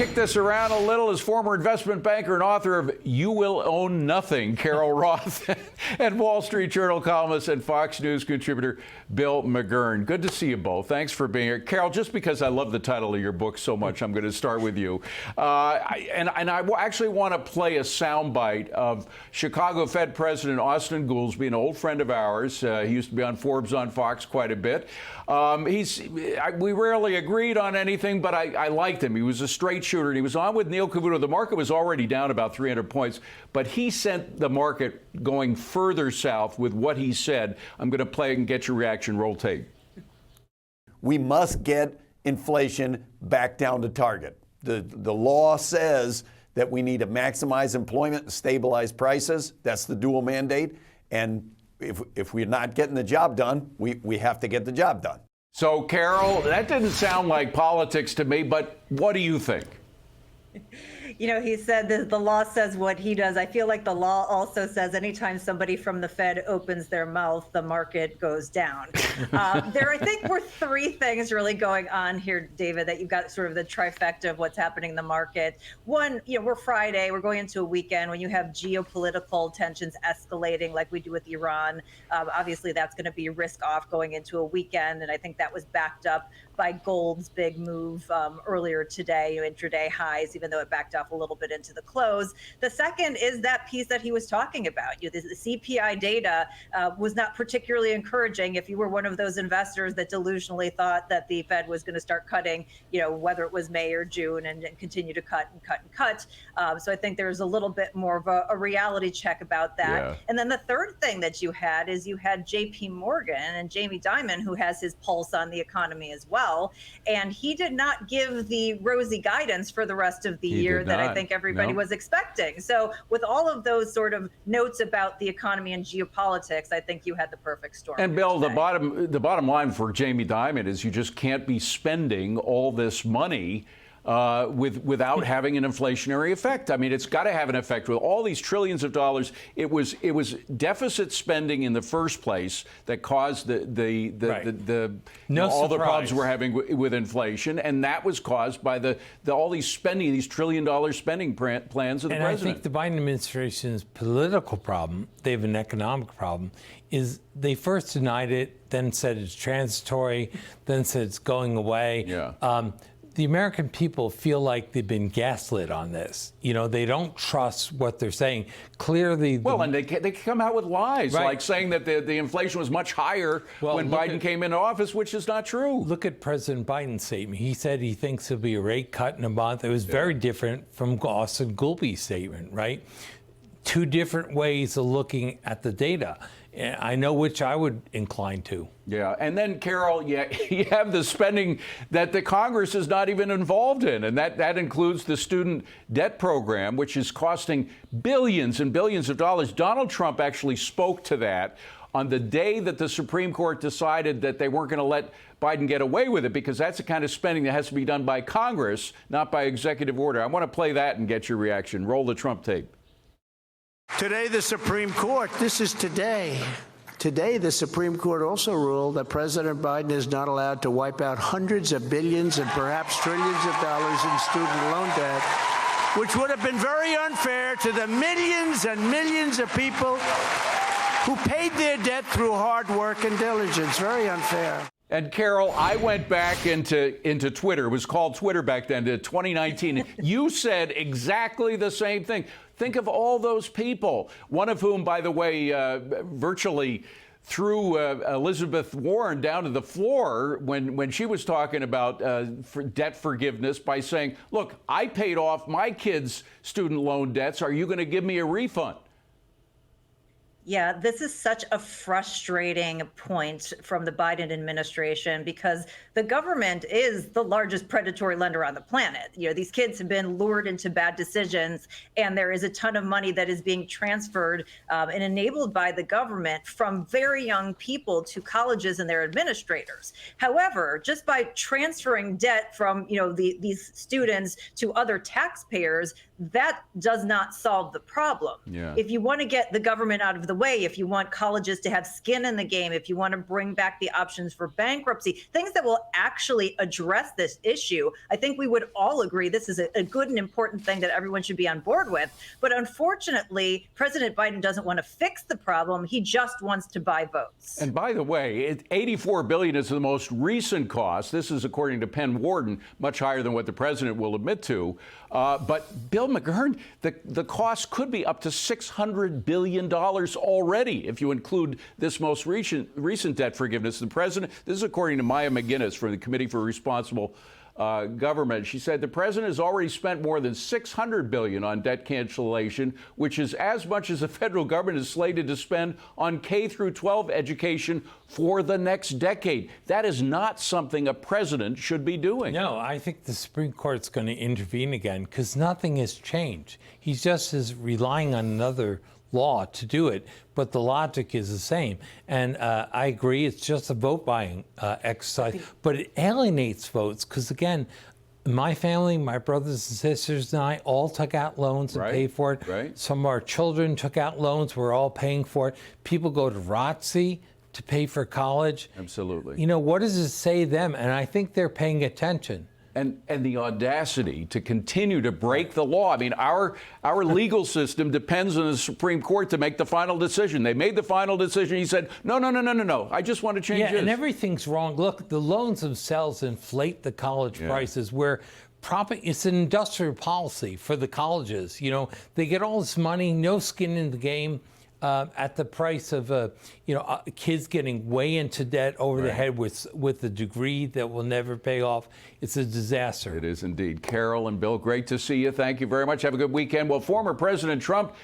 kick this around a little as former investment banker and author of You Will Own Nothing, Carol Roth, and Wall Street Journal columnist and Fox News contributor Bill McGurn. Good to see you both. Thanks for being here. Carol, just because I love the title of your book so much, I'm going to start with you. I actually want to play a soundbite of Chicago Fed President Austin Goolsbee, an old friend of ours. He used to be on Forbes on Fox quite a bit. We rarely agreed on anything, but I liked him. He was a straight shooter, and he was on with Neil Cavuto. The market was already down about 300 points, but he sent the market going further south with what he said. I'm going to play and get your reaction. Roll tape. We must get inflation back down to target. The law says that we need to maximize employment and stabilize prices. That's the dual mandate. And if we're not getting the job done, we have to get the job done. So, Carol, that didn't sound like politics to me, but what do you think? You know, he said that the law says what he does. I feel like the law also says anytime somebody from the Fed opens their mouth, the market goes down. There, I think, were three things really going on here, David, that you've got sort of the trifecta of what's happening in the market. One, you know, we're Friday, we're going into a weekend when you have geopolitical tensions escalating like we do with Iran. Obviously, that's going to be risk off going into a weekend. And I think that was backed up by gold's big move earlier today, intraday highs, even though it backed off a little bit into the close. The second is that piece that he was talking about. The CPI data was not particularly encouraging if you were one of those investors that delusionally thought that the Fed was going to start cutting, you know, whether it was May or June, and continue to cut and cut and cut. So I think there's a little bit more of a reality check about that. Yeah. And then the third thing that you had is you had JP Morgan and Jamie Dimon, who has his pulse on the economy as well. And he did not give the rosy guidance for the rest of the year that I think everybody was expecting. So with all of those sort of notes about the economy and geopolitics, I think you had the perfect storm. And Bill, the bottom line for Jamie Dimon is you just can't be spending all this money without having an inflationary effect. I mean, it's got to have an effect with all these trillions of dollars. It was deficit spending in the first place that caused all the problems we're having with inflation, and that was caused by all these spending, these trillion-dollar spending plans of the president. I think the Biden administration's political problem, they have an economic problem, is they first denied it, then said it's transitory, then said it's going away. Yeah. The American people feel like they've been gaslit on this. You know, they don't trust what they're saying. Clearly, and they come out with lies, like saying that the inflation was much higher when Biden came into office, which is not true. Look at President Biden's statement. He said he thinks there'll be a rate cut in a month. It was very different from Austin Goolsbee's statement, right? Two different ways of looking at the data. I know which I would incline to. Yeah, and then, Carol, you have the spending that the Congress is not even involved in, and that includes the student debt program, which is costing billions and billions of dollars. Donald Trump actually spoke to that on the day that the Supreme Court decided that they weren't going to let Biden get away with it, because that's the kind of spending that has to be done by Congress, not by executive order. I want to play that and get your reaction. Roll the Trump tape. Today, the Supreme Court, this is today. Today, the Supreme Court also ruled that President Biden is not allowed to wipe out hundreds of billions and perhaps trillions of dollars in student loan debt, which would have been very unfair to the millions and millions of people who paid their debt through hard work and diligence. Very unfair. And Carol, I went back into Twitter. It was called Twitter back then, to 2019. You said exactly the same thing. Think of all those people, one of whom, by the way, virtually threw Elizabeth Warren down to the floor when she was talking about debt forgiveness by saying, look, I paid off my kids' student loan debts. Are you going to give me a refund? Yeah, this is such a frustrating point from the Biden administration, because the government is the largest predatory lender on the planet. You know, these kids have been lured into bad decisions, and there is a ton of money that is being transferred and enabled by the government from very young people to colleges and their administrators. However, just by transferring debt from, these students to other taxpayers, that does not solve the problem. Yeah. If you want to get the government out of the the way, if you want colleges to have skin in the game, if you want to bring back the options for bankruptcy, things that will actually address this issue, I think we would all agree this is a good and important thing that everyone should be on board with. But unfortunately, President Biden doesn't want to fix the problem. He just wants to buy votes. And by the way, $84 billion is the most recent cost. This is according to Penn Warden, much higher than what the president will admit to. But Bill McGurn, the cost could be up to $600 billion already if you include this most recent debt forgiveness. The president, this is according to Maya McGinnis from the Committee for Responsible Government. She said the president has already spent more than $600 billion on debt cancellation, which is as much as the federal government is slated to spend on K through 12 education for the next decade. That is not something a president should be doing. No, I think the Supreme Court's going to intervene again because nothing has changed. He just is relying on another law to do it, but the logic is the same. And I agree, it's just a vote buying exercise, but it alienates votes because, again, my family, my brothers and sisters and I all took out loans and paid for it. Right. Some of our children took out loans, we're all paying for it. People go to Roth to pay for college. Absolutely. You know, what does it say to them? And I think they're paying attention. And the audacity to continue to break the law. I mean, our legal system depends on the Supreme Court to make the final decision. They made the final decision. He said, no. I just want to change this. And everything's wrong. Look, the loans themselves inflate the college prices where it's an industrial policy for the colleges. You know, they get all this money, no skin in the game. At the price of kids getting way into debt over the head with a degree that will never pay off. It's a disaster. It is indeed. Carol and Bill, great to see you. Thank you very much. Have a good weekend. Well, former President Trump